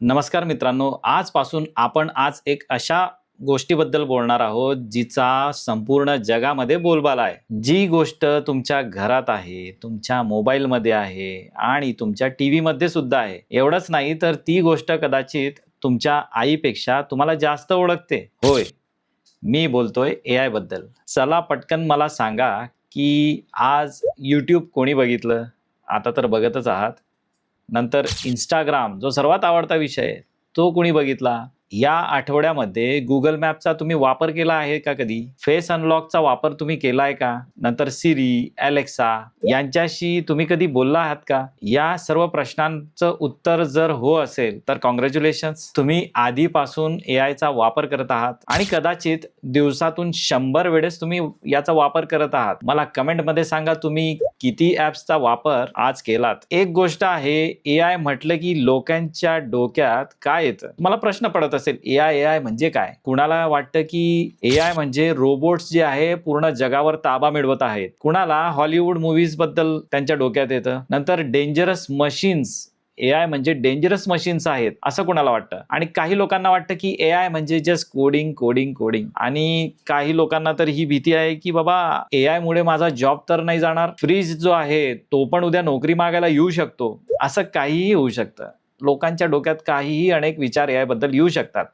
नमस्कार मित्रांनो, आजपासून आपण एक अशा गोष्टीबद्दल बोलणार आहोत, जिचा संपूर्ण जगामध्ये बोलबाला आहे. जी गोष्ट तुमच्या घरात आहे, तुमच्या मोबाईलमध्ये आहे आणि तुमच्या टीव्हीमध्ये सुद्धा आहे. एवढंच नाही तर ती गोष्ट कदाचित तुमच्या आईपेक्षा तुम्हाला जास्त ओळखते. होय, मी बोलतोय एआय बद्दल. चला पटकन मला सांगा, की आज YouTube कोणी बघितलं? आता तर बघतच आहात. नंतर Instagram जो सर्वात आवडता विषय आहे, तो कुणी बघितला? या आठवड्यामध्ये Google मॅपचा तुम्ही वापर केला आहे का कधी? फेस अनलॉकचा वापर तुम्ही केलाय का? नंतर Siri, Alexa यांच्याशी तुम्ही कधी बोलला आहात का? या सर्व प्रश्नांचं उत्तर जर हो असेल, तर काँग्रॅच्युलेशन्स. तुम्ही आधीपासून एआयचा वापर करत आहात आणि कदाचित दिवसातून 100 वेळेस तुम्ही याचा वापर करत आहात. मला कमेंटमध्ये सांगा तुम्ही किती ॲप्सचा वापर आज केलात. एक गोष्ट आहे, एआय म्हटलं की लोकांच्या डोक्यात काय येतं? मला प्रश्न पडत असेल, एआय म्हणजे काय? कुणाला वाटतं की एआय म्हणजे रोबोट्स जे आहे पूर्ण जगावर ताबा मिळवत आहेत. कुणाला हॉलिवूड मूव्हीज बद्दल त्यांच्या डोक्यात येतं. नंतर डेंजरस मशीन्स, एआय म्हणजे डेंजरस मशीन्स आहेत असं कोणाला वाटतं. आणि काही लोकांना वाटतं की एआय म्हणजे जस्ट कोडिंग कोडिंग कोडिंग. आणि काही लोकांना तर ही भीती आहे की बाबा एआय मुळे माझा जॉब तर नाही जाणार, फ्रीज जो आहे तो पण उद्या नोकरी मागायला येऊ शकतो. असं काहीही होऊ शकतं. लोकांच्या डोक्यात काहीही अनेक विचार एआय बद्दल येऊ शकतात.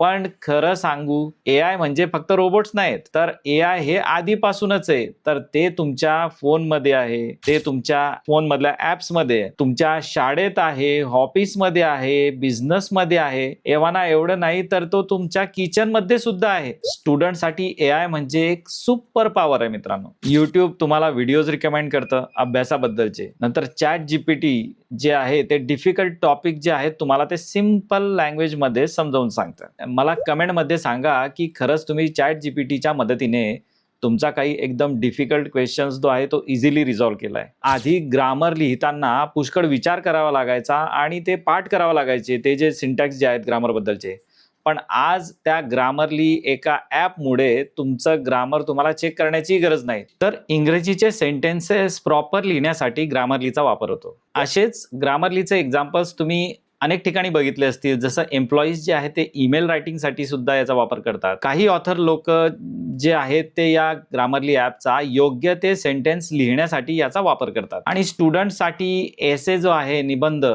पण खरं सांगू, एआय म्हणजे फक्त रोबोट्स नाहीत, तर एआय हे आधीपासूनच आहे. तर ते तुमच्या फोनमध्ये आहे, ते तुमच्या फोनमधल्या ॲप्समध्ये आहे, तुमच्या शाळेत आहे, ऑफिसमध्ये आहे, बिझनेसमध्ये आहे. एव्हाना एवढं नाही तर तो तुमच्या किचनमध्ये सुद्धा आहे. स्टुडंटसाठी एआय म्हणजे एक सुपर पॉवर आहे मित्रांनो. YouTube तुम्हाला व्हिडिओज रिकमेंड करतं अभ्यासाबद्दलचे. नंतर ChatGPT जे आहे ते डिफिकल्ट टॉपिक जे आहेत तुम्हाला ते सिंपल लँग्वेजमध्ये समजावून सांगतं. मला कमेंटमध्ये सांगा की खरंच तुम्ही ChatGPTच्या मदतीने तुमचा काही एकदम डिफिकल्ट क्वेश्चन्स जो आहे तो इझिली रिझॉल्व्ह केलाय. आधी ग्रामर लिहिताना पुष्कळ विचार करावा लागायचा आणि ते पाठ करावं लागायचे, ते जे सिंटॅक्स जे आहेत ग्रामर बद्दलचे. पण आज त्या ग्रामरली एका ॲपमुळे तुमचं ग्रामर तुम्हाला चेक करण्याची गरज नाही. तर इंग्रजीचे सेंटेन्सेस प्रॉपर लिहिण्यासाठी ग्रामरलीचा वापर होतो. असेच ग्रामरलीचे एक्झाम्पल्स तुम्ही अनेक ठिकाणी बघितले असतील. जसं एम्प्लॉईज जे आहेत ते ईमेल रायटिंगसाठी सुद्धा याचा वापर करतात. काही ऑथर लोक जे आहेत ते या ग्रामरली ॲपचा योग्य ते सेंटेन्स लिहिण्यासाठी याचा वापर करतात. आणि स्टुडंटसाठी एसे जो आहे निबंध,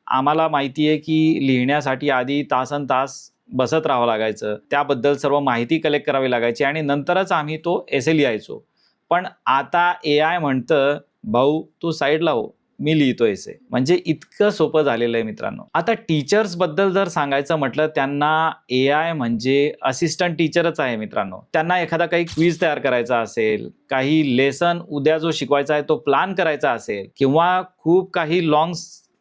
आम्हाला माहिती आहे की लिहिण्यासाठी आधी तासनतास बसत राहावं लागायचं. त्याबद्दल सर्व माहिती कलेक्ट करावी लागायची आणि नंतरच आम्ही तो एसे लिहायचो. पण आता एआय म्हणतं, भाऊ तू साईडला हो, मी लिहितो एसे. म्हणजे इतकं सोपं झालेलं आहे मित्रांनो. आता टीचर्स बद्दल जर सांगायचं म्हटलं, त्यांना एआय म्हणजे असिस्टंट टीचरच आहे मित्रांनो. त्यांना एखादा काही क्विज तयार करायचा असेल, काही लेसन उद्या जो शिकवायचा आहे तो प्लॅन करायचा असेल किंवा खूप काही लॉंग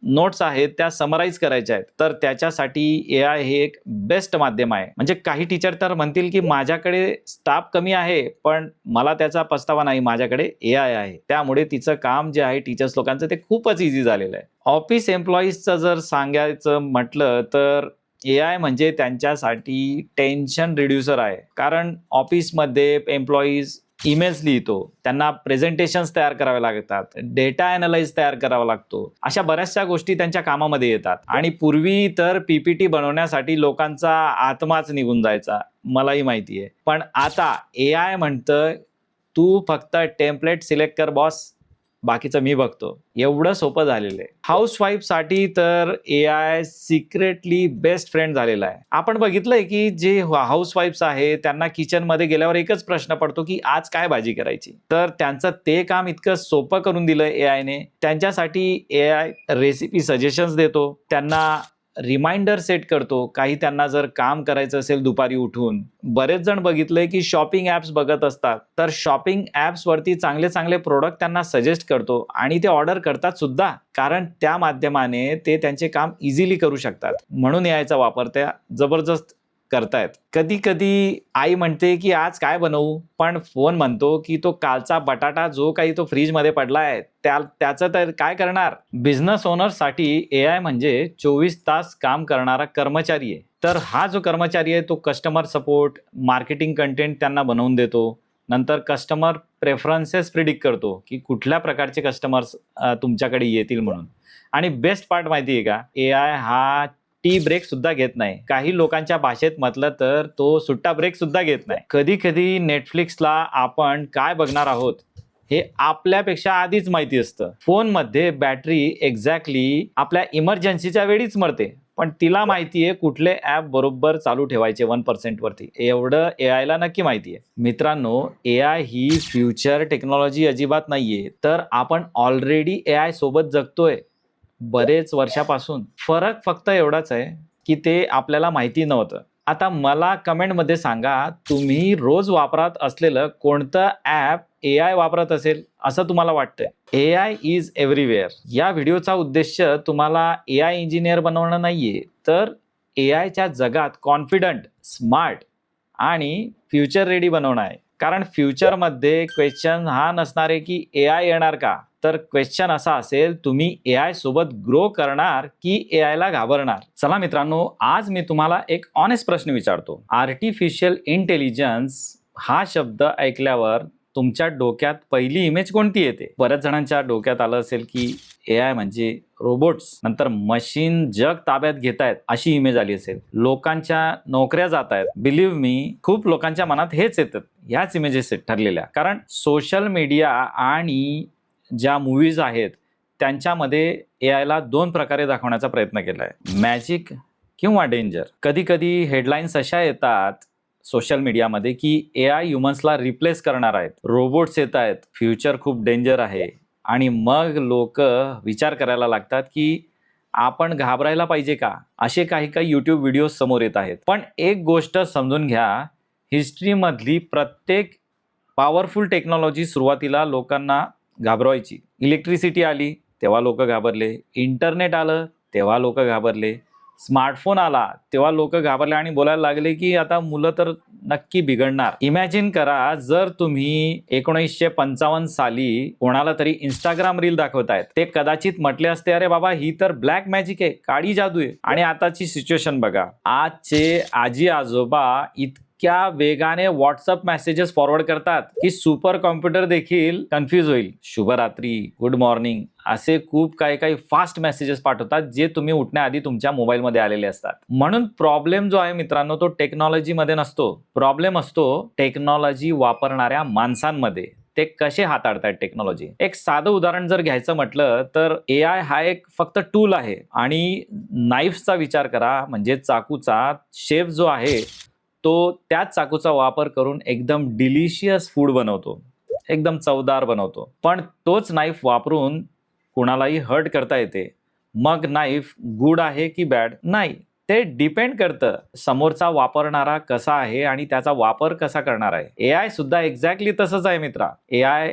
नोट्स आहेत त्या समराईज करायच्या आहेत, तर त्याच्यासाठी एआय हे एक बेस्ट माध्यम आहे. म्हणजे काही टीचर तर म्हणतील की माझ्याकडे स्टाफ कमी आहे, पण मला त्याचा पस्तावा नाही, माझ्याकडे एआय आहे. त्यामुळे तिचं काम जे आहे टीचर्स लोकांचं ते खूपच इझी झालेलं आहे. ऑफिस एम्प्लॉईजचं जर सांगायचं म्हटलं तर एआय म्हणजे त्यांच्यासाठी टेन्शन रिड्युसर आहे. कारण ऑफिसमध्ये एम्प्लॉईज ईमेल्स लिहितो, त्यांना प्रेझेंटेशन्स तयार करावे लागतात, डेटा अॅनलाइज तयार करावा लागतो. अशा बऱ्याचशा गोष्टी त्यांच्या कामामध्ये येतात. आणि पूर्वी तर पीपीटी बनवण्यासाठी लोकांचा आत्माच निघून जायचा, मलाही माहिती आहे. पण आता एआय म्हणतं, तू फक्त टेम्पलेट सिलेक्ट कर बॉस, बाकीचं मी बघतो. एवढं सोपं झालेलं आहे. हाऊसवाईफसाठी तर एआय सिक्रेटली बेस्ट फ्रेंड झालेला आहे. आपण बघितलंय की जे हाऊसवाईफ्स आहे त्यांना किचनमध्ये गेल्यावर एकच प्रश्न पडतो की आज काय भाजी करायची. तर त्यांचं ते काम इतकं सोपं करून दिलं एआयने. त्यांच्यासाठी एआय रेसिपी सजेशन्स देतो, त्यांना रिमाइंडर सेट करतो. काही त्यांना जर काम करायचं असेल दुपारी उठून, बरेच जण बघितलंय की शॉपिंग ॲप्स बघत असतात, तर शॉपिंग ॲप्सवरती चांगले चांगले प्रोडक्ट त्यांना सजेस्ट करतो आणि ते ऑर्डर करतात सुद्धा, कारण त्या माध्यमाने ते त्यांचे काम इझिली करू शकतात. म्हणून याचा वापर त्या जबरदस्त करतायत. कधी कधी आई म्हणते की आज काय बनवू, पण फोन म्हणतो की तो कालचा बटाटा जो काही तो फ्रीजमध्ये पडलाय त्याचं तर काय करणार. बिझनेस ओनरसाठी एआय म्हणजे 24 तास काम करणारा कर्मचारी आहे. तर हा जो कर्मचारी आहे तो कस्टमर सपोर्ट, मार्केटिंग कंटेंट त्यांना बनवून देतो. नंतर कस्टमर प्रेफरन्सेस प्रिडिक्ट करतो की कुठल्या प्रकारचे कस्टमर्स तुमच्याकडे येतील म्हणून. आणि बेस्ट पार्ट माहिती आहे का, एआय हा टी ब्रेक सुद्धा घेत नाही. काही लोकांच्या भाषेत म्हटलं तर तो सुट्टा ब्रेक सुद्धा घेत नाही. कधी कधी नेटफ्लिक्सला आपण काय बघणार आहोत हे आपल्यापेक्षा आधीच माहिती असतं. फोनमध्ये बॅटरी एक्झॅक्टली आपल्या इमर्जन्सीच्या वेळीच मरते, पण तिला माहिती आहे कुठले ॲप बरोबर चालू ठेवायचे 1% वरती. एवढं AI ला नक्की माहिती आहे. मित्रांनो, AI ही फ्युचर टेक्नॉलॉजी अजिबात नाहीये, तर आपण ऑलरेडी AI सोबत जगतोय बरेच वर्षापासून. फरक फक्त एवढाच आहे की ते आपल्याला माहिती नव्हतं. आता मला कमेंटमध्ये सांगा, तुम्ही रोज वापरत असलेलं कोणतं ॲप AI वापरत असेल असं तुम्हाला वाटतंय? AI is everywhere. या व्हिडिओचा उद्देश तुम्हाला AI इंजिनियर बनवणं नाहीये, तर AIच्या जगात कॉन्फिडंट, स्मार्ट आणि फ्युचर रेडी बनवणं आहे. कारण फ्युचरमध्ये क्वेश्चन हा नसणार आहे की AI येणार का, तर क्वेश्चन असा असेल, तुम्ही AI सोबत ग्रो करणार की AI ला घाबरणार? चला मित्रांनो, आज मी तुम्हाला एक ऑनेस्ट प्रश्न विचारतो. आर्टिफिशियल इंटेलिजन्स हा शब्द ऐकल्यावर तुमच्या डोक्यात पहिली इमेज कोणती येते? बऱ्याच जणांच्या डोक्यात आलं असेल की AI म्हणजे रोबोट्स, नंतर मशीन जग ताब्यात घेतायत अशी इमेज आली असेल. लोकांच्या नोकऱ्या जात आहेत. बिलीव्ह मी, खूप लोकांच्या मनात हेच येतात, ह्याच इमेजेस ठरलेल्या. कारण सोशल मीडिया आणि ज्या मूवीज आहेत त्यांच्यामध्ये AI ला 2 प्रकारे दाखवण्याचा प्रयत्न केलाय, मॅजिक किंवा डेंजर. कधी कधी हेडलाईन्स अशा येतात सोशल मीडियामध्ये की AI ह्युमन्सला रिप्लेस करणार आहेत, रोबोट्स येत आहेत, फ्युचर खूप डेंजर आहे. आणि मग लोक विचार करायला लागतात की आपण घाबरायला पाहिजे का? असे काही काही यूट्यूब व्हिडिओ समोर येत आहेत. पण एक गोष्ट समजून घ्या, हिस्ट्रीमधली प्रत्येक पॉवरफुल टेक्नॉलॉजी सुरुवातीला लोकांना घाबरवायची. इलेक्ट्रिसिटी आली तेव्हा लोक घाबरले, इंटरनेट आलं तेव्हा लोक घाबरले, स्मार्टफोन आला तेव्हा लोक घाबरले आणि बोलायला लागले की आता मुलं तर नक्की बिघडणार. इमॅजिन करा, जर तुम्ही 1955 साली कोणाला तरी इंस्टाग्राम रील दाखवतायत, ते कदाचित म्हटले असते, अरे बाबा ही तर ब्लॅक मॅजिक आहे, काळी जादू आहे. आणि आताची सिच्युएशन बघा. आजचे आजी आजोबा इतक्या वेगाने व्हॉट्सअप मेसेजेस फॉरवर्ड करतात की सुपर कॉम्प्युटर देखील कन्फ्यूज होईल. शुभरात्री, गुड मॉर्निंग असे खूप काही फास्ट मेसेजेस पाठवतात, जे तुम्ही उठण्याआधी तुमच्या मोबाईलमध्ये आलेले असतात. म्हणून प्रॉब्लेम जो आहे मित्रांनो, तो टेक्नॉलॉजीमध्ये नसतो. प्रॉब्लेम असतो टेक्नॉलॉजी वापरणाऱ्या माणसांमध्ये. ते कसे हाताळतात टेक्नॉलॉजी. एक साधं उदाहरण जर घ्यायचं म्हटलं तर AI हा एक फक्त टूल आहे. आणि नाईफ्सचा विचार करा, म्हणजे चाकूचा शेफ जो आहे तो त्याच चाकूचा वापर करून एकदम डिलिशियस फूड बनवतो, एकदम चवदार बनवतो. पण तोच नाईफ वापरून कुणालाही हर्ट करता येते. मग नाईफ गुड आहे की बॅड? नाही, ते डिपेंड करतं समोरचा वापरणारा कसा आहे आणि त्याचा वापर कसा करणार आहे. AI सुद्धा एक्झॅक्टली तसंच आहे मित्रा. AI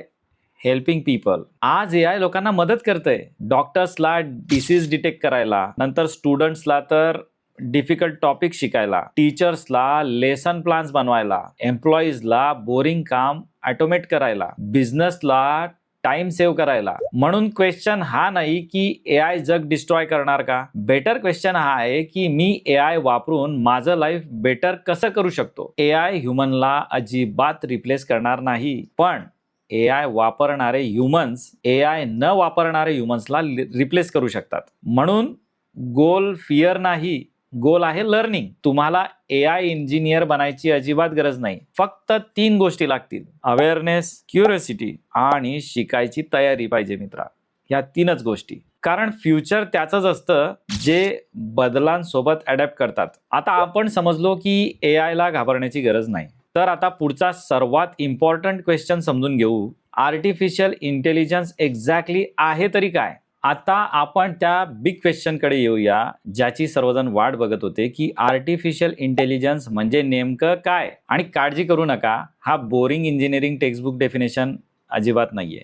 helping people. आज AI लोकांना मदत करतंय. डॉक्टर्सला डिसीज डिटेक्ट करायला, नंतर स्टुडंट्सला तर डिफिकल्ट टॉपिक शिकायला, टीचर्सला लेसन प्लॅन्स बनवायला, एम्प्लॉईजला बोरिंग काम ऑटोमेट करायला, बिझनेसला टाइम सेव्ह करायला. म्हणून क्वेश्चन हा नाही की AI जग डिस्ट्रॉय करणार का. बेटर क्वेश्चन हा आहे की मी AI वापरून माझं लाईफ बेटर कसं करू शकतो. AI ह्युमनला अजिबात रिप्लेस करणार नाही, पण AI वापरणारे ह्युमन्स AI न वापरणारे ह्युमन्सला रिप्लेस करू शकतात. म्हणून गोल फिअर नाही, गोल आहे लर्निंग. तुम्हाला AI इंजिनियर बनायची अजिबात गरज नाही. फक्त 3 गोष्टी लागतील: अवेअरनेस, क्युरिओसिटी आणि शिकायची तयारी पाहिजे मित्रा. ह्या 3च गोष्टी. कारण फ्युचर त्याचंच असतं जे बदलांसोबत अडॅप्ट करतात. आता आपण समजलो की AI ला घाबरण्याची गरज नाही. तर आता पुढचा सर्वात इम्पॉर्टंट क्वेश्चन समजून घेऊ. आर्टिफिशियल इंटेलिजन्स एक्झॅक्टली आहे तरी काय? आता आपण त्या बिग क्वेश्चनकडे येऊया, ज्याची सर्वजण वाट बघत होते की आर्टिफिशियल इंटेलिजन्स म्हणजे नेमकं काय. आणि काळजी करू नका, हा बोरिंग इंजिनिअरिंग टेक्स्टबुक डेफिनेशन अजिबात नाहीये.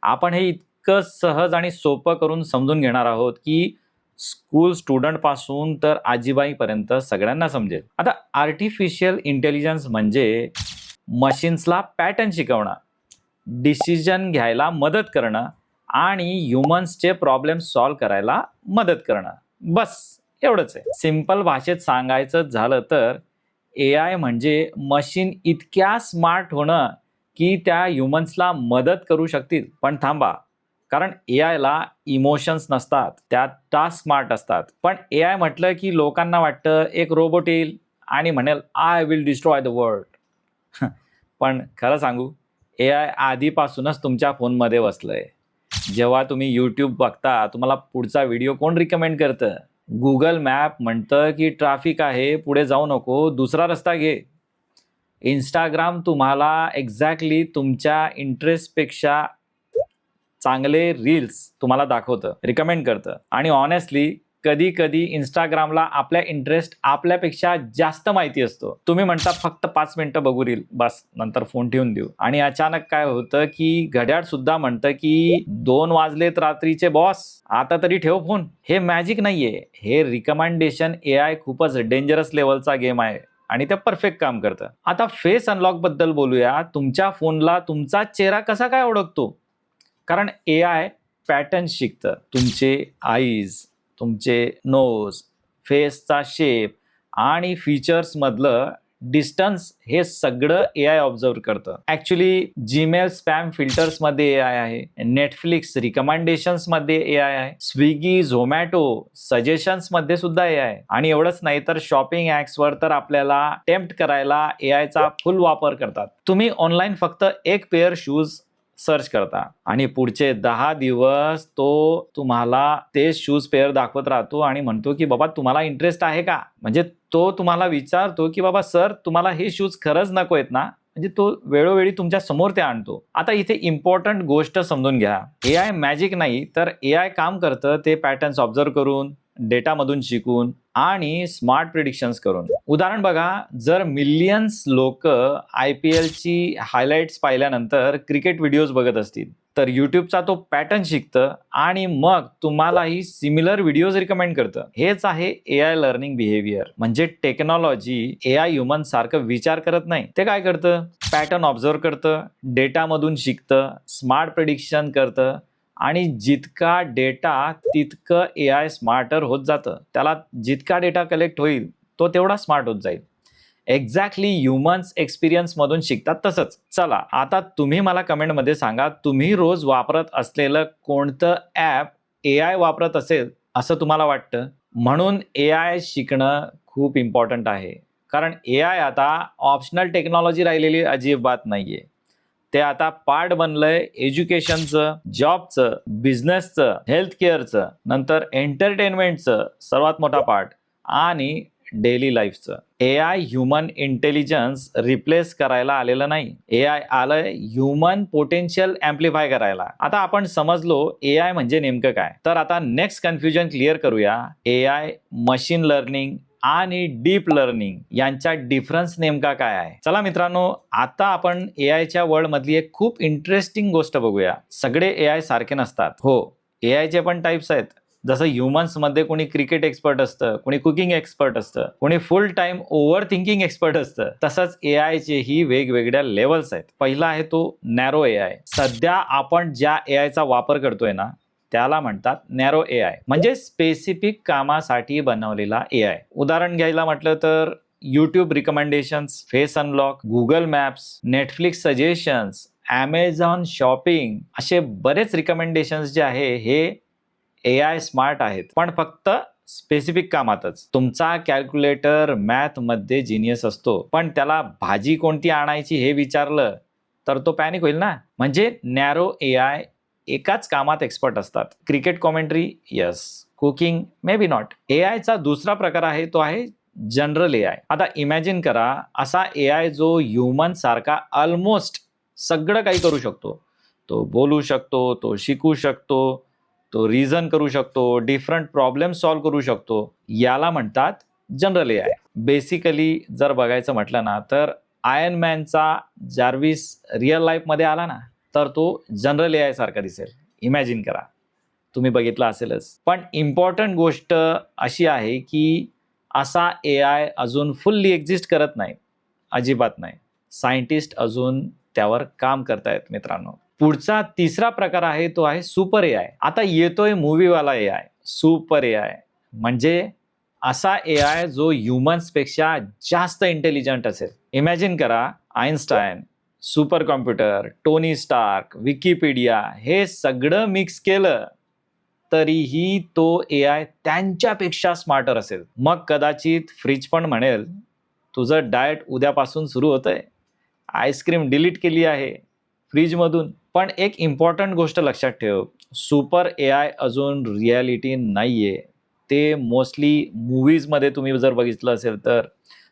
आपण हे इतकं सहज आणि सोपं करून समजून घेणार आहोत की स्कूल स्टुडंट पासून तर आजीबाईपर्यंत सगळ्यांना समजेल. आता आर्टिफिशियल इंटेलिजन्स म्हणजे मशीन्सला पॅटर्न शिकवणं, डिसिजन घ्यायला मदत करणं आणि ह्युमन्सचे प्रॉब्लेम सॉल्व्ह करायला मदत करणं. बस एवढंच आहे. सिंपल भाषेत सांगायचं झालं तर AI म्हणजे मशीन इतक्या स्मार्ट होणं की त्या ह्युमन्सला मदत करू शकतील. पण थांबा, कारण एआयला इमोशन्स नसतात, त्यात टास्क स्मार्ट असतात. पण एआय म्हटलं की लोकांना वाटतं एक रोबोट येईल आणि म्हणेल I will destroy the world. पण खरं सांगू, एआय आधीपासूनच तुमच्या फोनमध्ये बसलंय. जेव्हा तुम्ही यूट्यूब बघता, तुम्हाला पुढचा व्हिडिओ कोण रिकमेंड करतं? गुगल मॅप म्हणतं की ट्रॅफिक आहे, पुढे जाऊ नको, दुसरा रस्ता घे. इंस्टाग्राम तुम्हाला एक्झॅक्टली तुमच्या इंटरेस्टपेक्षा चांगले रील्स तुम्हाला दाखवतं, रिकमेंड करतं. आणि ऑनेस्टली कधी कधी इंस्टाग्रामला आपल्या इंटरेस्ट आपल्यापेक्षा जास्त माहिती असतो. तुम्ही म्हणता फक्त 5 मिनिटं बघू रील, बस नंतर फोन ठेवून देऊ. आणि अचानक काय होतं की घड्याळ सुद्धा म्हणतं की 2 वाजलेत रात्रीचे बॉस, आता तरी ठेव फोन. हे मॅजिक नाहीये, हे रिकमेंडेशन एआय खूपच डेंजरस लेवलचा गेम आहे आणि ते परफेक्ट काम करतं. आता फेस अनलॉक बद्दल बोलूया. तुमच्या फोनला तुमचा चेहरा कसा काय ओळखतो? कारण एआय पॅटर्न शिकतं. तुमचे आईज, तुमचे नोज, फेसचा शेप आणि फीचर्समधलं डिस्टन्स हे सगळं एआय ऑब्झर्व करतं. ॲक्च्युली जीमेल स्पॅम फिल्टर्समध्ये एआय आहे, नेटफ्लिक्स रिकमेंडेशन्समध्ये एआय आहे, स्विगी, झोमॅटो सजेशन्समध्ये सुद्धा एआय आहे. आणि एवढंच नाही तर शॉपिंग ॲप्सवर तर आपल्याला टेम्प्ट करायला एआयचा फुल वापर करतात. तुम्ही ऑनलाईन फक्त एक पेअर शूज सर्च करता आणि पुढचे 10 दिवस तो तुम्हाला ते शूज पेअर दाखवत राहतो आणि म्हणतो की बाबा तुम्हाला इंटरेस्ट आहे का? म्हणजे तो तुम्हाला विचारतो की बाबा सर तुम्हाला हे शूज खरंच नको आहेत ना? म्हणजे तो वेळोवेळी तुमच्या समोर ते आणतो. आता इथे इम्पॉर्टंट गोष्ट समजून घ्या, एआय मॅजिक नाही, तर एआय काम करतं ते पॅटर्न्स ऑब्झर्व करून, डेटामधून शिकून आणि स्मार्ट प्रिडिक्शन्स करून. उदाहरण बघा, जर मिलियन्स लोक IPLची हायलाइट्स पाहिल्यानंतर क्रिकेट व्हिडिओज बघत असतील, तर यूट्यूबचा तो पॅटर्न शिकतं आणि मग तुम्हालाही सिमिलर व्हिडिओज रिकमेंड करतं. हेच आहे एआय लर्निंग बिहेवियर. म्हणजे टेक्नॉलॉजी एआय ह्युमन सारखं विचार करत नाही, ते काय करतं? पॅटर्न ऑब्झर्व करतं, डेटामधून शिकतं, स्मार्ट प्रिडिक्शन करतं आणि जितका डेटा तितकं एआय स्मार्टर होत जातं. त्याला जितका डेटा कलेक्ट होईल तो तेवढा स्मार्ट होत जाईल. एक्झॅक्टली ह्युमन्स एक्सपिरियन्समधून शिकतात तसंच. चला आता तुम्ही मला कमेंटमध्ये सांगा, तुम्ही रोज वापरत असलेलं कोणतं ॲप एआय वापरत असेल असं तुम्हाला वाटतं? म्हणून एआय शिकणं खूप इम्पॉर्टंट आहे. कारण एआय आता ऑप्शनल टेक्नॉलॉजी राहिलेली अजिबात नाहीये. ते आता पार्ट बनलंय एज्युकेशनचं, जॉबचं, बिझनेसचं, हेल्थ केअरचं, नंतर एंटरटेनमेंटचं सर्वात मोठा पार्ट आणि डेली लाईफचं. एआय ह्युमन इंटेलिजन्स रिप्लेस करायला आलेलं नाही, एआय आलंय ह्युमन पोटेन्शियल ॲम्प्लिफाय करायला. आता आपण समजलो एआय म्हणजे नेमकं काय. तर आता नेक्स्ट कन्फ्युजन क्लिअर करूया. एआय, मशीन लर्निंग आणि डीप लर्निंग यांचा डिफरन्स नेमका काय आहे? चला मित्रांनो, आता आपण एआयच्या वर्ल्ड मधली एक खूप इंटरेस्टिंग गोष्ट बघूया. सगळे एआय सारखे नसतात. हो, एआयचे पण टाइप्स आहेत. जसं ह्युमन्समध्ये कोणी क्रिकेट एक्सपर्ट असतं, कोणी कुकिंग एक्सपर्ट असतं, कोणी फुल टाइम ओव्हर थिंकिंग एक्सपर्ट असतं. तसंच एआयचेही वेगवेगळ्या लेवल्स आहेत. पहिला आहे तो नॅरो एआय. सध्या आपण ज्या एआयचा वापर करतोय ना, त्याला म्हणतात नॅरो एआय, म्हणजे स्पेसिफिक कामासाठी बनवलेला एआय. उदाहरण घ्यायला म्हटलं तर YouTube recommendations, face unlock, Google maps, Netflix suggestions, Amazon shopping, असे बरेच रिकमेंडेशन्स जे आहे हे एआय स्मार्ट आहेत, पण फक्त स्पेसिफिक कामातच. तुमचा कॅल्क्युलेटर मॅथमध्ये जिनियस असतो, पण त्याला भाजी कोणती आणायची हे विचारलं तर तो पॅनिक होईल ना. म्हणजे नॅरो एआय एकाच कामात एक्सपर्ट असतात. Cricket commentary yes, cooking maybe बी नॉट. एआयचा दुसरा प्रकार आहे तो आहे जनरल एआय. आता इमॅजिन करा असा एआय जो ह्युमन सारखा ऑलमोस्ट सगळं काही करू शकतो. तो बोलू शकतो, तो शिकू शकतो, तो रिझन करू शकतो, डिफरंट प्रॉब्लेम सॉल्व्ह करू शकतो. याला म्हणतात जनरल एआय. बेसिकली जर बघायचं म्हटलं ना, तर आयर्न मॅनचा जार्विस रिअल लाईफमध्ये आला ना, तर तो जनरल एआय सारखा दिसेल. इमॅजिन करा, तुम्ही बघितलं असेलच. पण इम्पॉर्टंट गोष्ट अशी आहे की असा एआय अजून फुल्ली एक्झिस्ट करत नाही, अजिबात नाही. सायंटिस्ट अजून त्यावर काम करतायत मित्रांनो. पुढचा तिसरा प्रकार आहे तो आहे सुपर एआय. आता येतोय मूवीवाला एआय. सुपर एआय म्हणजे असा एआय जो ह्युमन्सपेक्षा जास्त इंटेलिजंट असेल. इमॅजिन करा Einstein, super computer, Tony Stark, Wikipedia हे सगळं मिक्स केलं तरीही तो AI त्यांच्यापेक्षा स्मार्टर असेल. मग कदाचित फ्रिज पण म्हणेल, तुझं डाएट उद्यापासून सुरू होतंय. आईस्क्रीम डिलीट केली आहे फ्रीजमधून. पण एक इम्पॉर्टंट गोष्ट लक्षात ठेव, सुपर AI अजून रिॲलिटी नाहीये. ते मोस्टली मूव्हीजमध्ये तुम्ही जर बघितलं असेल तर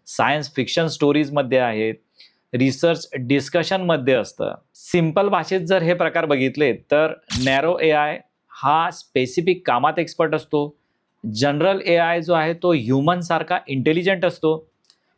सायन्स फिक्शन स्टोरीजमध्ये आहेत, रिसर्च डिस्कशनमध्ये असतं. सिंपल भाषेत जर हे प्रकार बघितले तर नॅरो AI हा स्पेसिफिक कामात एक्सपर्ट असतो. जनरल AI जो आहे तो ह्युमनसारखा इंटेलिजंट असतो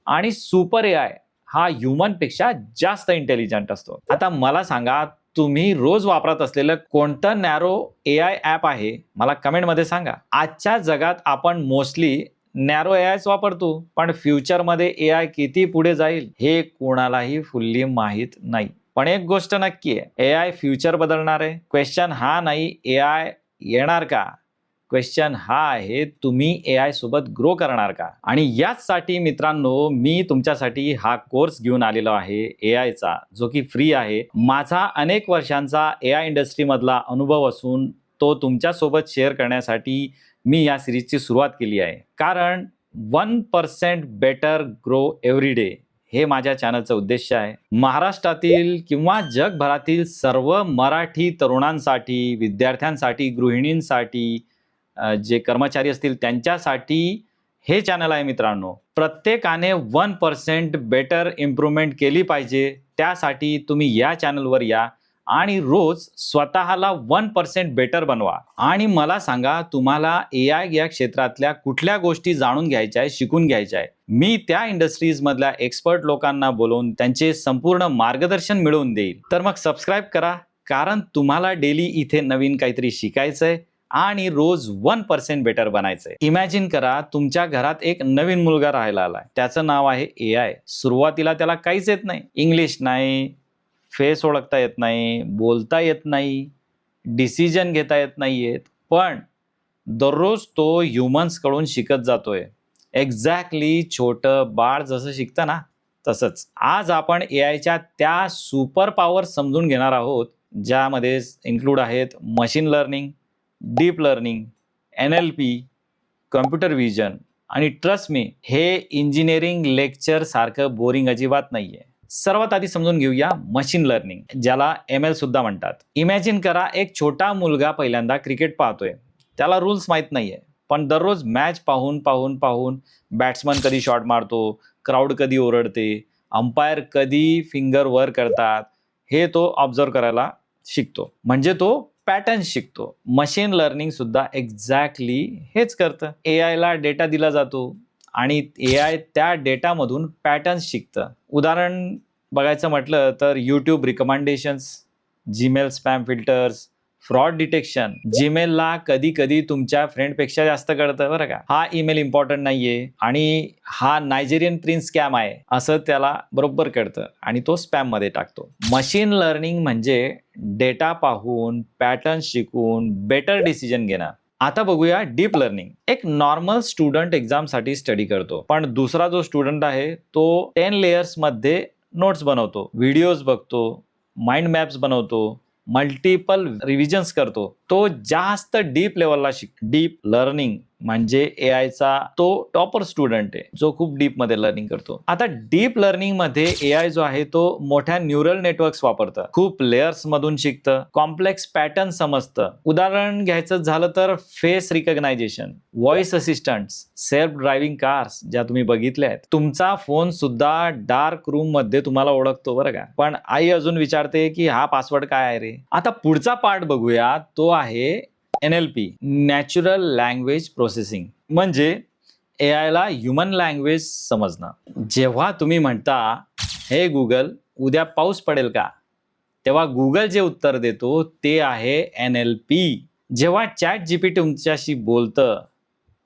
आणि सुपर AI हा ह्युमनपेक्षा जास्त इंटेलिजंट असतो. आता मला सांगा, तुम्ही रोज वापरत असलेलं कोणतं नॅरो AI ॲप आहे? मला कमेंटमध्ये सांगा. आजच्या जगात आपण मोस्टली नॅरो AIच वापरतो, पण फ्युचरमध्ये AI किती पुढे जाईल हे कोणालाही फुल्ली माहीत नाही. पण एक गोष्ट नक्की आहे, AI फ्युचर बदलणार आहे. क्वेश्चन हा नाही AI येणार का, क्वेश्चन हा आहे तुम्ही AI सोबत ग्रो करणार का. आणि याचसाठी मित्रांनो मी तुमच्यासाठी हा कोर्स घेऊन आलेलो आहे AIचा, जो की फ्री आहे. माझा अनेक वर्षांचा AI इंडस्ट्रीमधला अनुभव असून तो तुमच्यासोबत शेअर करण्यासाठी मी या सिरीजची सुरुवात केली आहे. कारण 1% बेटर ग्रो एव्हरी डे हे माझ्या चॅनलचं उद्देश आहे. महाराष्ट्रातील किंवा जगभरातील सर्व मराठी तरुणांसाठी, विद्यार्थ्यांसाठी, गृहिणींसाठी, जे कर्मचारी असतील त्यांच्यासाठी हे चॅनल आहे मित्रांनो. प्रत्येकाने 1% बेटर इम्प्रूव्हमेंट केली पाहिजे. त्यासाठी तुम्ही या चॅनलवर या आणि रोज स्वतःला 1% बेटर बनवा. आणि मला सांगा, तुम्हाला AI या क्षेत्रातल्या कुठल्या गोष्टी जाणून घ्यायच्या आहे, शिकून घ्यायच्या आहे. मी त्या इंडस्ट्रीजमधल्या एक्सपर्ट लोकांना बोलवून त्यांचे संपूर्ण मार्गदर्शन मिळवून देईल. तर मग सबस्क्राईब करा, कारण तुम्हाला डेली इथे नवीन काहीतरी शिकायचंय आणि रोज 1% बेटर बनायचंय. इमॅजिन करा, तुमच्या घरात एक नवीन मुलगा राहायला आलाय. त्याचं नाव आहे AI. सुरुवातीला त्याला काहीच येत नाही, इंग्लिश नाही, फेस ओळखता येत नाही, बोलता येत नाही, डिसिजन घेता येत नाहीयेत. पण दररोज तो ह्युमन्सकडून शिकत जातोय. एक्झॅक्टली छोटं बाळ जसं शिकतं ना, तसंच. आज आपण AIच्या त्या सुपर पॉवर समजून घेणार आहोत, ज्यामध्ये इन्क्लूड आहेत machine learning, deep learning, NLP, computer vision. आणि ट्रस्ट मी, हे इंजिनिअरिंग लेक्चर सारखं बोरिंग अजिबात नाहीये. सर्वात आधी समजून घेऊया मशीन लर्निंग, ज्याला ML सुद्धा म्हणतात. इमॅजिन करा, एक छोटा मुलगा पहिल्यांदा क्रिकेट पाहतोय. त्याला रूल्स माहीत नाहीये, पण दररोज मॅच पाहून पाहून पाहून बॅट्समन कधी शॉट मारतो, क्राऊड कधी ओरडते, अंपायर कधी फिंगर वर करतात, हे तो ऑब्झर्व करायला शिकतो. म्हणजे तो पॅटर्न शिकतो. मशीन लर्निंग सुद्धा एक्झॅक्टली हेच करतं. AIला डेटा दिला जातो आणि AI त्या डेटामधून पॅटर्न्स शिकतं. उदाहरण बघायचं म्हटलं तर YouTube recommendations, Gmail spam filters, fraud detection. जीमेलला कधी कधी तुमच्या फ्रेंडपेक्षा जास्त कळतं बरं का. हा ईमेल इम्पॉर्टंट नाहीये आणि हा नायजेरियन प्रिन्स स्कॅम आहे असं त्याला बरोबर कळतं आणि तो स्पॅम मध्ये टाकतो. मशीन लर्निंग म्हणजे डेटा पाहून, पॅटर्न शिकून बेटर डिसिजन घेणं. आता बघूया डीप लर्निंग. एक नॉर्मल स्टुडंट एक्झामसाठी स्टडी करतो, पण दुसरा जो स्टुडंट आहे तो 10 लेयर्स मध्ये नोट्स बनवतो, व्हिडिओज बघतो, माइंड मॅप्स बनवतो, मल्टिपल रिव्हिजन्स करतो. तो जास्त डीप लेवलला डीप लर्निंग म्हणजे AIचा तो टॉपर स्टुडंट आहे, जो खूप डीप मध्ये लर्निंग करतो. आता डीप लर्निंग मध्ये AI जो आहे तो मोठ्या न्यूरल नेटवर्क्स वापरतं, खूप लेयर्स मधून शिकतं, कॉम्प्लेक्स पॅटर्न समजतं. उदाहरण घ्यायचं झालं तर face recognisation, voice assistants, self driving cars ज्या तुम्ही बघितल्या आहेत. तुमचा फोन सुद्धा डार्क रूम मध्ये तुम्हाला ओळखतो बरं का, पण आई अजून विचारते की हा पासवर्ड काय आहे रे. आता पुढचा पार्ट बघूया, तो आहे NLP, नॅचरल लँग्वेज प्रोसेसिंग. म्हणजे AIला ह्युमन लँग्वेज समजणं. जेव्हा तुम्ही म्हणता हे गुगल उद्या पाऊस पडेल का, तेव्हा गुगल जे उत्तर देतो ते आहे NLP. जेव्हा ChatGPT तुमच्याशी बोलतं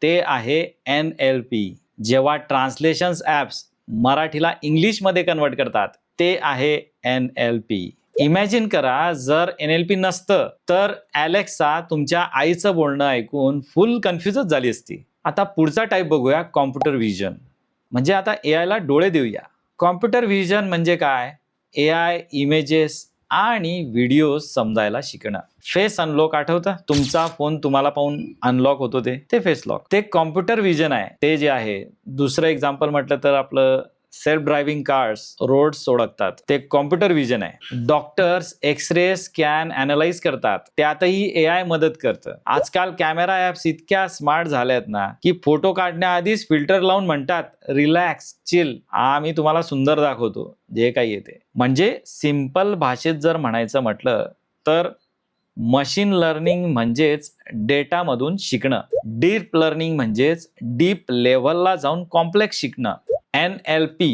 ते आहे NLP. जेव्हा ट्रान्सलेशन्स ॲप्स मराठीला इंग्लिशमध्ये कन्वर्ट करतात ते आहे NLP. इमॅजिन करा, जर NLP नसतं तर अलेक्सा तुमच्या आईचं बोलणं ऐकून फुल कन्फ्युजच झाली असती. आता पुढचा टाईप बघूया, कॉम्प्युटर व्हिजन. म्हणजे आता AIला डोळे देऊया. कॉम्प्युटर व्हिजन म्हणजे काय? AI इमेजेस आणि व्हिडिओ समजायला शिकणं. फेस अनलॉक आठवतं? तुमचा फोन तुम्हाला पाहून अनलॉक होतो ते फेस लॉक. ते कॉम्प्युटर विजन आहे. ते जे आहे, दुसरं एक्झाम्पल म्हटलं तर आपलं सेल्फ ड्रायव्हिंग कार्स रोड्स ओळखतात, ते कॉम्प्युटर विजन आहे. डॉक्टर्स एक्सरे स्कॅन अनालाइज करतात, त्यातही AI मदत करतं. आजकाल कॅमेरा ऍप्स इतक्या स्मार्ट झाल्यात ना की फोटो काढण्याआधीच फिल्टर लावून म्हणतात रिलॅक्स चिल, आम्ही तुम्हाला सुंदर दाखवतो जे काही येते. म्हणजे सिंपल भाषेत जर म्हणायचं म्हटलं तर मशीन लर्निंग म्हणजेच डेटामधून शिकणं, डीप लर्निंग म्हणजेच डीप लेव्हलला जाऊन कॉम्प्लेक्स शिकणं, NLP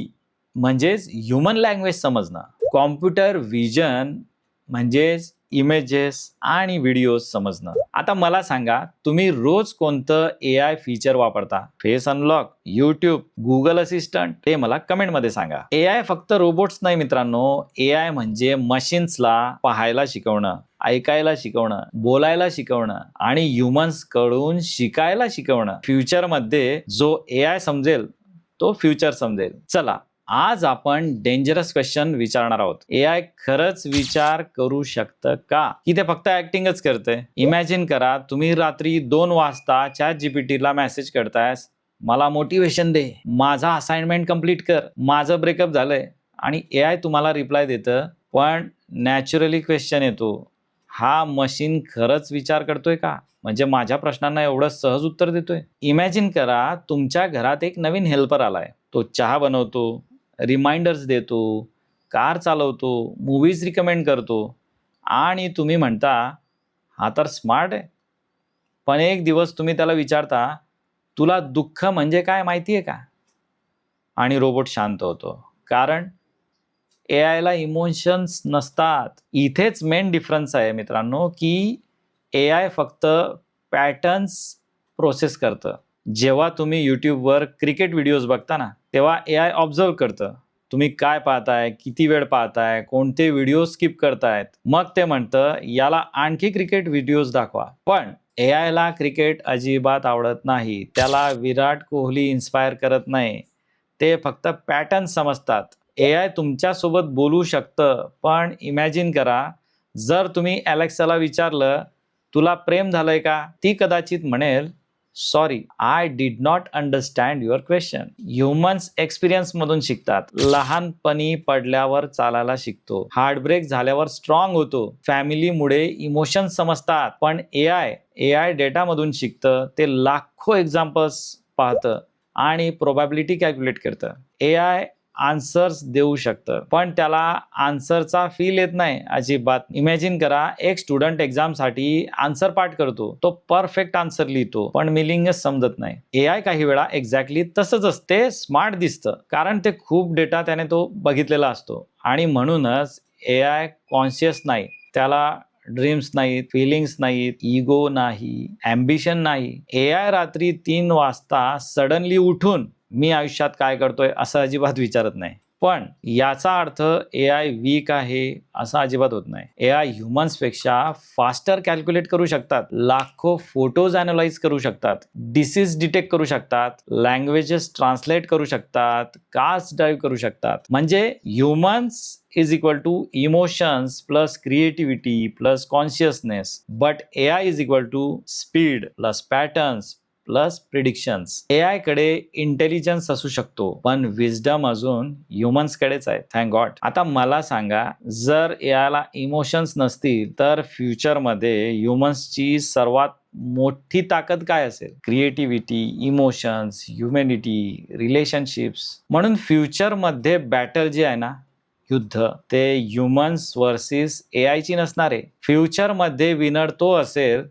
म्हणजेच ह्युमन लँग्वेज समजणं, कॉम्प्युटर विजन म्हणजेच इमेजेस आणि व्हिडिओज समजणं. आता मला सांगा, तुम्ही रोज कोणतं AI फीचर वापरता? Face unlock, YouTube, Google assistant? ते मला कमेंटमध्ये सांगा. AI फक्त रोबोट्स नाही मित्रांनो, AI म्हणजे मशीन्सला पाहायला शिकवणं, ऐकायला शिकवणं, बोलायला शिकवणं आणि ह्युमन्स कडून शिकायला शिकवणं. फ्युचरमध्ये जो AI समजेल तो फ्युचर समजेल. चला, आज आपण डेंजरस क्वेश्चन विचारणार आहोत. AI खरंच विचार करू शकतं का, की ते फक्त ऍक्टिंगच करतंय? इमॅजिन करा, तुम्ही रात्री 2 वाजता ChatGPTला मेसेज करतायस, मला मोटिवेशन दे, माझा असाइनमेंट कंप्लीट कर, माझं ब्रेकअप झालंय, आणि AI तुम्हाला रिप्लाय देतं. पण नॅचरली क्वेश्चन येतो, हा मशीन खरंच विचार करतोय का? म्हणजे माझ्या प्रश्नांना एवढं सहज उत्तर देतोय? इमॅजिन करा, तुमच्या घरात एक नवीन हेल्पर आलाय. तो चहा बनवतो, रिमाइंडर्स देतो, कार चालवतो, मूवीज रिकमेंड करतो, आणि तुम्ही म्हणता हा तर स्मार्ट आहे. पण एक दिवस तुम्ही त्याला विचारता, तुला दुःख म्हणजे काय माहिती आहे का? आणि रोबोट शांत होतो. कारण AI ला इमोशन्स नसतात. इथेच मेन डिफरन्स आहे मित्रांनो, की AI फक्त पॅटर्न्स प्रोसेस करतं. जेव्हा तुम्ही YouTubeवर क्रिकेट व्हिडिओज बघता ना, तेव्हा AI ऑब्झर्व करतं. तुम्ही काय पाहताय, किती वेळ पाहताय, कोणते व्हिडिओ स्किप करतायत. मग ते म्हणतं याला आणखी क्रिकेट व्हिडिओज दाखवा. पण AI ला क्रिकेट अजिबात आवडत नाही. त्याला विराट कोहली इन्स्पायर करत नाही. ते फक्त पॅटर्न समजतात. AI तुमच्यासोबत बोलू शकतं, पण इमॅजिन करा, जर तुम्ही अलेक्साला विचारलं तुला प्रेम झालंय का, ती कदाचित म्हणेल sorry I did not understand your question. Humans experience मधून शिकतात. लहानपणी पडल्यावर चालायला शिकतो, हार्टब्रेक झाल्यावर स्ट्रॉंग होतो, फॅमिलीमुळे इमोशन्स समजतात. पण AI डेटामधून शिकतं, ते लाखो एक्झाम्पल्स पाहतं आणि प्रोबॅबिलिटी कॅल्क्युलेट करतं. AI आन्सर्स देऊ शकतं, पण त्याला आन्सरचा फील येत नाही अजिबात. इमॅजिन करा, एक स्टुडंट एक्झामसाठी आन्सर पाठ करतो, तो परफेक्ट आन्सर लिहितो, पण मिनिंगच समजत नाही. AI काही वेळा एक्झॅक्टली तसंच असते, स्मार्ट दिसतं, कारण ते खूप डेटा त्याने तो बघितलेला असतो. आणि म्हणूनच AI कॉन्शियस नाही. त्याला ड्रीम्स नाहीत, फिलिंग्स नाहीत, इगो नाही, ॲम्बिशन नाही. AI रात्री 3 वाजता सडनली उठून मी आयुष्यात काय करतोय असं अजिबात विचारत नाही. पण याचा अर्थ AI वीक आहे असं अजिबात होत नाही. AI ह्युमन्सपेक्षा फास्टर कॅल्क्युलेट करू शकतात, लाखो फोटोज अनालाइज करू शकतात, डिसीज डिटेक्ट करू शकतात, लँग्वेजेस ट्रान्सलेट करू शकतात, कार्स ड्राईव्ह करू शकतात. म्हणजे humans is equal to emotions plus creativity plus consciousness, but AI is equal to speed plus patterns plus predictions. AI कडे इंटेलिजन्स असू शकतो, पण विजडम अजून ह्युमन्स कडेच आहे, थँक गॉड. आता मला सांगा, जर AI ला इमोशन्स नसतील तर फ्युचरमध्ये ह्युमन्सची सर्वात मोठी ताकद काय असेल? Creativity, emotions, humanity, relationships. म्हणून फ्युचरमध्ये बॅटल जे आहे ना, युद्ध, ते ह्युमन्स वर्सेस AI ची नसणार आहे. फ्युचरमध्ये विनर तो असेल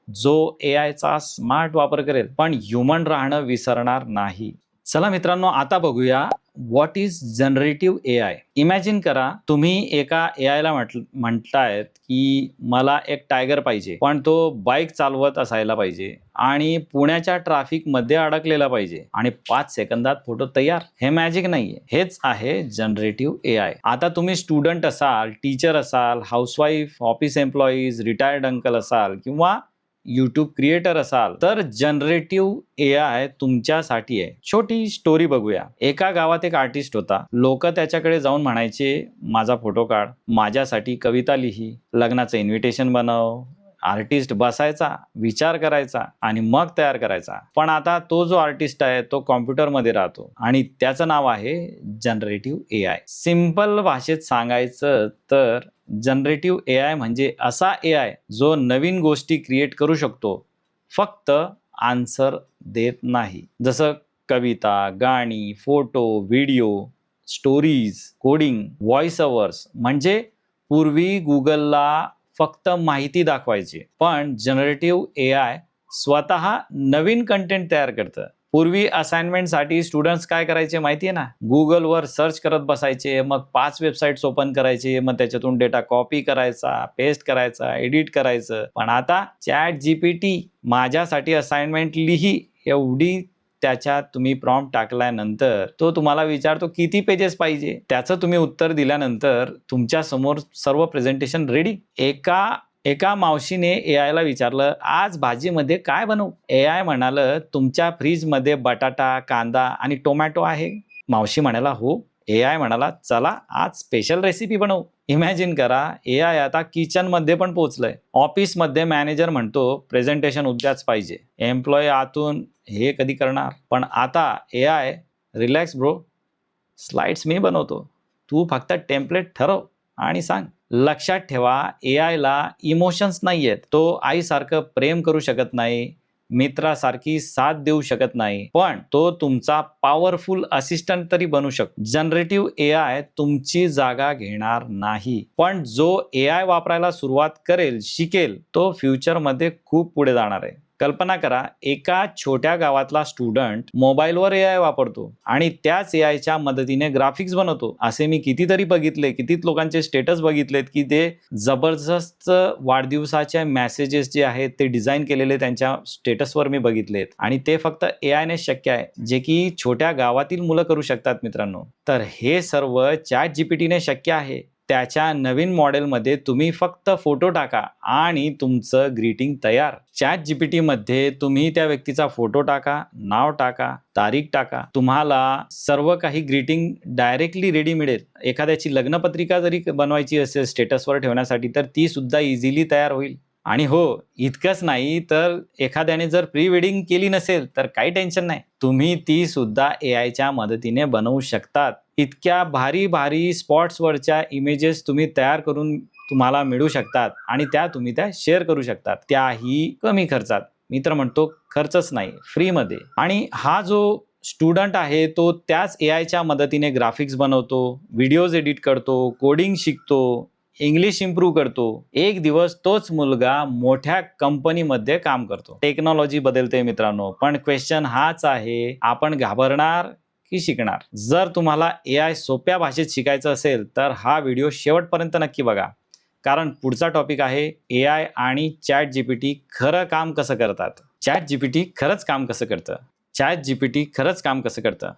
जो AI चा स्मार्ट वापर करेल, पण ह्युमन राहणं विसरणार नाही. चला मित्रांनो, आता बघूया what is generative AI. Imagine करा, तुम्ही एका AI ला म्हणतायत की मला एक टायगर पाहिजे, पण तो बाईक चालवत असायला पाहिजे आणि पुण्याच्या ट्रॅफिक मध्ये अडकलेला पाहिजे, आणि 5 सेकंदात फोटो तयार. हे मॅजिक नाहीये, हेच आहे जनरेटिव्ह AI. आता तुम्ही स्टुडंट असाल, टीचर असाल, housewife, office employees, retired uncle असाल, किंवा यूट्यूब क्रिएटर असाल तर जनरेटिव्ह AI तुमच्यासाठी आहे. छोटी स्टोरी बघूया. एका गावात एक आर्टिस्ट होता. लोक त्याच्याकडे जाऊन म्हणायचे, माझा फोटो काढ, माझ्यासाठी कविता लिही, लग्नाचं इन्व्हिटेशन बनव. आर्टिस्ट बसायचा, विचार करायचा आणि मग तयार करायचा. पण आता तो जो आर्टिस्ट आहे तो कॉम्प्युटरमध्ये राहतो आणि त्याचं नाव आहे जनरेटिव्ह AI. सिंपल भाषेत सांगायचं तर जनरेटिव्ह AI म्हणजे असा AI जो नवीन गोष्टी क्रिएट करू शकतो, फक्त आन्सर देत नाही. जसं कविता, गाणी, photo, video, stories, coding, voice overs. म्हणजे पूर्वी गुगलला फक्त माहिती दाखवायची, पण जनरेटिव्ह AI स्वतः नवीन कंटेंट तयार करतं. पूर्वी असाइनमेंटसाठी स्टुडंट्स काय करायचे माहिती आहे ना, गुगलवर सर्च करत बसायचे, मग 5 वेबसाईट्स ओपन करायचे, मग त्याच्यातून डेटा कॉपी करायचा, पेस्ट करायचा, एडिट करायचं. पण आता ChatGPT माझ्यासाठी असाइनमेंट लिही एवढी त्याच्यात तुम्ही प्रॉम्प्ट टाकल्यानंतर तो तुम्हाला विचारतो किती पेजेस पाहिजे. त्याचं तुम्ही उत्तर दिल्यानंतर तुमच्या समोर सर्व प्रेझेंटेशन रेडी. एका मावशीने AIला विचारलं, आज भाजीमध्ये काय बनवू? AI म्हणालं, तुमच्या फ्रीजमध्ये बटाटा, कांदा आणि टोमॅटो आहे. मावशी म्हणाला, हो. AI म्हणाला, चला आज स्पेशल रेसिपी बनवू. इमॅजिन करा, AI आता किचनमध्ये पण पोहोचलंय. ऑफिसमध्ये मॅनेजर म्हणतो, प्रेझेंटेशन उद्याच पाहिजे. एम्प्लॉई आतून, हे कधी करणार? पण आता AI, रिलॅक्स ब्रो, स्लाइड्स मी बनवतो. तू फक्त टेम्पलेट ठरव आणि सांग. लक्षात ठेवा, AIला इमोशन्स नाही आहेत. तो आईसारखं प्रेम करू शकत नाही, मित्रासारखी साथ देऊ शकत नाही, पण तो तुमचा पॉवरफुल असिस्टंट तरी बनू शकतो. जनरेटिव्ह AI तुमची जागा घेणार नाही, पण जो AI वापरायला सुरुवात करेल, शिकेल, तो फ्युचरमध्ये खूप पुढे जाणार आहे. कल्पना करा, एका छोट्या गावातला स्टुडंट मोबाईलवर AI वापरतो आणि त्याच AIच्या मदतीने ग्राफिक्स बनवतो. असे मी कितीतरी बघितले, किती लोकांचे स्टेटस बघितलेत की ते जबरदस्त वाढदिवसाचे मेसेजेस जे आहेत ते डिझाईन केलेले त्यांच्या स्टेटसवर मी बघितलेत. आणि ते फक्त AIने शक्य आहे, जे की छोट्या गावातील मुलं करू शकतात मित्रांनो. तर हे सर्व ChatGPTने शक्य आहे. त्याच्या नवीन मॉडेलमध्ये तुम्ही फक्त फोटो टाका आणि तुमचं ग्रीटिंग तयार. ChatGPTमध्ये तुम्ही त्या व्यक्तीचा फोटो टाका, नाव टाका, तारीख टाका, तुम्हाला सर्व काही ग्रीटिंग डायरेक्टली रेडी मिळेल. एखाद्याची लग्नपत्रिका जरी बनवायची असेल स्टेटसवर ठेवण्यासाठी तर ती सुद्धा इझिली तयार होईल. आणि हो, इतकंच नाही तर एखाद्याने जर प्री वेडिंग केली नसेल तर काही टेन्शन नाही, तुम्ही ती सुद्धा AIच्या मदतीने बनवू शकतात. इतक्या भारी भारी स्पॉट्सवरच्या इमेजेस तुम्ही तयार करून तुम्हाला मिळू शकतात आणि त्या तुम्ही शेअर करू शकतात, त्याही कमी खर्चात. मी तर म्हणतो खर्चच नाही, फ्रीमध्ये. आणि हा जो स्टुडंट आहे तो त्याच AIच्या मदतीने ग्राफिक्स बनवतो, व्हिडिओज एडिट करतो, कोडिंग शिकतो, इंग्लिश इम्प्रूव्ह करतो. एक दिवस तोच मुलगा मोठ्या कंपनीमध्ये काम करतो. टेक्नॉलॉजी बदलते मित्रांनो, पण क्वेश्चन हाच आहे, आपण घाबरणार की शिकणार? जर तुम्हाला AI सोप्या भाषेत शिकायचं असेल तर हा व्हिडिओ शेवटपर्यंत नक्की बघा, कारण पुढचा टॉपिक आहे AI आणि ChatGPT खरं काम कसं करतात. ChatGPT खरंच काम कसं करतं? ChatGPT खरंच काम कसं करतं?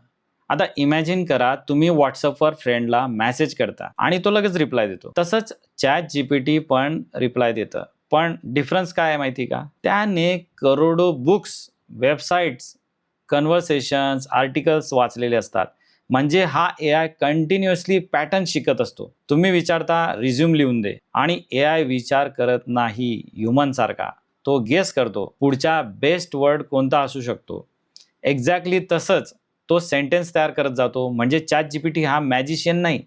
आता इमॅजिन करा, तुम्ही व्हॉट्सअपवर फ्रेंडला मेसेज करता आणि तो लगेच रिप्लाय देतो. तसंच ChatGPT पण रिप्लाय देतं. पण डिफरन्स काय आहे माहिती का? त्याने करोडो बुक्स, वेबसाईट्स, कन्व्हर्सेशन्स, आर्टिकल्स वाचलेले असतात. म्हणजे हा AI कंटिन्युअसली पॅटर्न शिकत असतो. तुम्ही विचारता रिझ्यूम लिहून दे आणि AI विचार करत नाही ह्युमन सारखा. तो गेस करतो पुढचा बेस्ट वर्ड कोणता असू शकतो. एक्झॅक्टली तसंच तो सेंटेन्स तयार करत जातो. म्हणजे ChatGPT हा मॅजिशियन नाही,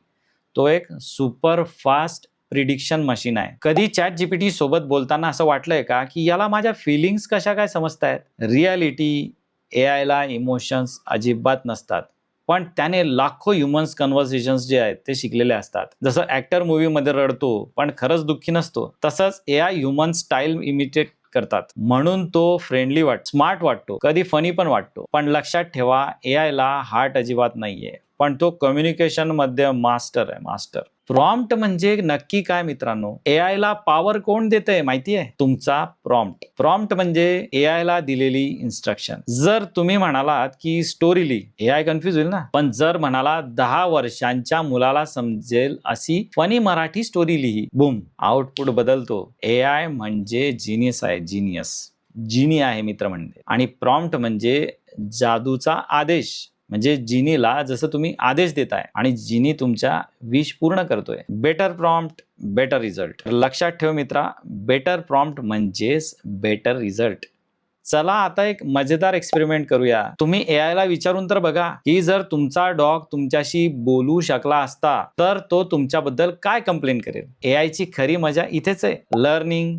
तो एक सुपर फास्ट प्रिडिक्शन मशीन आहे. कधी ChatGPT सोबत बोलताना असं वाटलंय का की याला माझ्या फिलिंग्स कशा काय समजतायत? रियालिटी, AIला इमोशन्स अजिबात नसतात, पण त्याने लाखो ह्युमन्स कन्व्हर्सेशन्स जे आहेत ते शिकलेले असतात. जसं ॲक्टर मूवीमध्ये रडतो पण खरंच दुःखी नसतो, तसंच AI ह्युमन स्टाईल इमिटेट करतात, म्हणून तो फ्रेंडली स्मार्ट वाटतो, कधी फनी पण वाटतो. पण लक्षात ठेवा, AIला हार्ट अजिबात नाहीये, पण तो कम्युनिकेशन मध्ये मास्टर आहे, मास्टर. प्रॉम्प्ट म्हणजे नक्की काय मित्रांनो? एआय ला पॉवर कोण देतंय माहिती आहे? तुमचा प्रॉम्प्ट. प्रॉम्प्ट म्हणजे एआय ला दिलेली इन्स्ट्रक्शन. जर तुम्ही म्हणालात की स्टोरी लिही, एआय कन्फ्यूज होईल ना. पण जर म्हणाला 10 वर्षांच्या मुलाला समजेल अशी फनी मराठी स्टोरी लिही, बूम, आउटपुट बदलतो. एआय म्हणजे जीनियस आहे, जीनियस. जिनी आहे मित्र म्हणजे. आणि प्रॉम्प्ट म्हणजे जादूचा आदेश. म्हणजे जिनीला जसं तुम्ही आदेश देताय आणि जिनी तुमच्या विश पूर्ण करतोय. Better prompt, better result. लक्षात ठेव मित्रा, बेटर प्रॉम्प्ट म्हणजेच बेटर रिझल्ट. चला आता एक मजेदार एक्सपेरिमेंट करूया. तुम्ही एआय ला विचारून तर बघा की जर तुमचा डॉग तुमच्याशी बोलू शकला असता तर तो तुमच्याबद्दल काय कंप्लेन करेल. एआय ची खरी मजा इथेच आहे. Learning,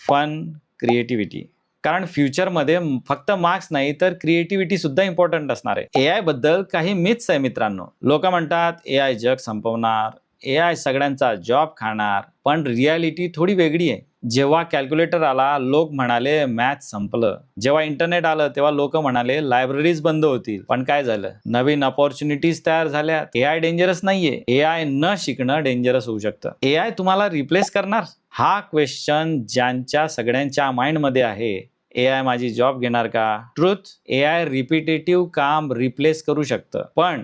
fun, creativity. कारण फ्युचरमध्ये फक्त मार्क्स नाही तर क्रिएटिव्हिटी सुद्धा इम्पॉर्टंट असणार आहे. एआय बद्दल काही मिथ्स आहे मित्रांनो. लोक म्हणतात एआय जग संपवणार, एआय सगळ्यांचा जॉब खाणार. पण रियालिटी थोडी वेगळी आहे. जेव्हा कॅल्क्युलेटर आला लोक म्हणाले मॅथ संपलं. जेव्हा इंटरनेट आलं तेव्हा लोक म्हणाले लायब्ररीज बंद होतील. पण काय झालं? नवीन अपॉर्च्युनिटीज तयार झाल्या. एआय डेंजरस नाहीये. एआय न शिकणं डेंजरस होऊ शकतं. एआय तुम्हाला रिप्लेस करणार? हा क्वेश्चन ज्यांच्या सगळ्यांच्या माइंडमध्ये आहे. एआय माझी जॉब घेणार का? ट्रुथ, एआय रिपिटेटिव्ह काम रिप्लेस करू शकतं. पण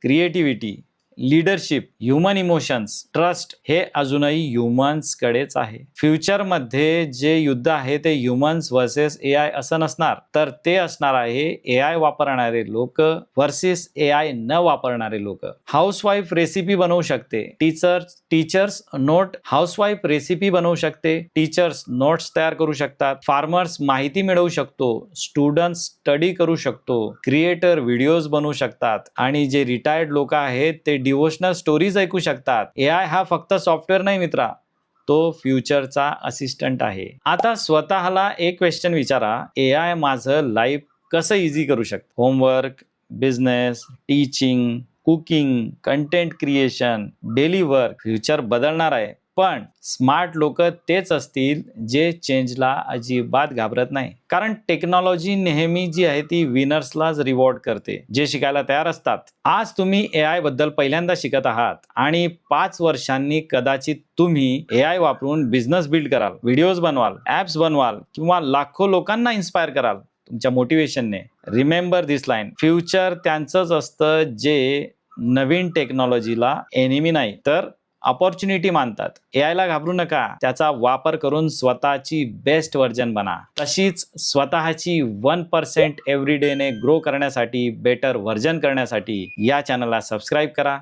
creativity, leadership, human emotions, trust हे अजूनही ह्युमन्स कडेच आहे. फ्युचरमध्ये जे युद्ध आहे ते ह्युमन्स वर्सेस एआय असं नसणार, तर ते असणार आहे एआय वापरणारे लोक वर्सेस एआय न वापरणारे लोक. हाऊसवाईफ रेसिपी बनवू शकते, टीचर्स नोट हाऊसवाईफ रेसिपी बनवू शकते, टीचर्स नोट्स तयार करू शकतात, फार्मर्स माहिती मिळवू शकतो, स्टुडंट्स स्टडी करू शकतो, क्रिएटर व्हिडिओज बनवू शकतात आणि जे रिटायर्ड लोक आहेत ते डिवोशनल स्टोरीज ऐकू शकतात. एआय हा फक्त सॉफ्टवेअर नाही मित्रा, तो फ्युचरचा असिस्टंट आहे. आता स्वतःला एक क्वेश्चन विचारा, एआय माझं लाईफ कसं इझी करू शकतं? Homework, business, teaching, cooking, content creation, daily work. Future बदलणार आहे. पण स्मार्ट लोक तेच असतील जे चेंजला अजिबात घाबरत नाही. कारण टेक्नॉलॉजी नेहमी जी आहे ती विनर्सलाच रिवॉर्ड करते, जे शिकायला तयार असतात. आज तुम्ही एआय बद्दल पहिल्यांदा शिकत आहात आणि 5 वर्षांनी कदाचित तुम्ही एआय वापरून बिझनेस बिल्ड कराल, व्हिडिओज बनवाल, ऍप्स बनवाल किंवा लाखो लोकांना इन्स्पायर कराल तुमच्या मोटिवेशनने. रिमेंबर दिस लाईन, फ्युचर त्यांचंच असतं जे नवीन टेक्नॉलॉजीला एनिमी नाही तर अपॉर्च्युनिटी मानतात. एआय ला घाबरू नका, त्याचा वापर करून स्वतःची बेस्ट व्हर्जन बना. तशीच स्वतःची 1% एव्हरीडे ने ग्रो करण्यासाठी, बेटर व्हर्जन करण्यासाठी या चॅनलला सबस्क्राईब करा.